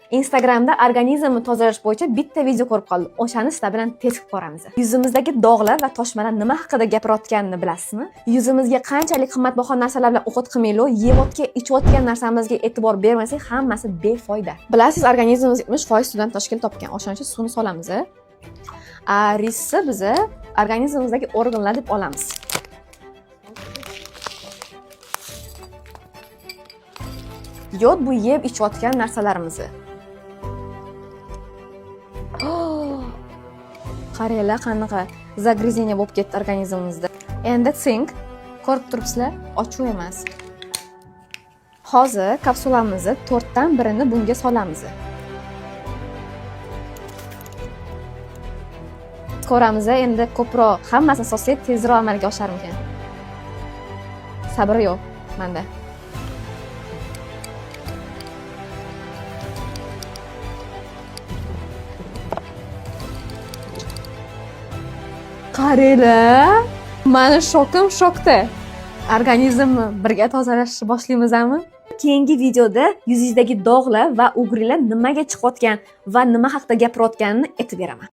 Instagramda organizmni tozalash bo'yicha bitta video ko'rib qoldim. O'shani sizlar bilan test qilib ko'ramiz. Yuzimizdagi dog'lar va toshmalar nima haqida gapirayotganini bilasizmi? Yuzimizga qanchalik qimmatbaho narsalar bilan o'qit qilmaylik, yeyotgan, ichayotgan narsamizga e'tibor bermasak, hammasi befoyda. Bilasiz, organizmimiz 70% suvdan tashkil topgan. O'shaning uchun suvni solamiz. Risni biz organizmimizdagi organlar deb olamiz. Yod bu yeb ichayotgan narsalarimiz. Qaranglar qanaqa zagrizeniya bo'lib ketdi organizmimizda. Endi sink, ko'rib turibsizlar, ochuv emas. Hozir kapsulamizni 4 dan birini bunga solamiz. Ko'ramiz, endi ko'proq hammasini solsak tezroq amalga osharmikan. Sabr yo'q menda. Qaranglar, meni shokim shokda. Organizmni birga tozalashni boshlaymizmi? Keyingi videoda yuzingizdagi dog'lar va ugrilar nimaga chiqayotgan va nima haqida gapirayotganini aytib beraman.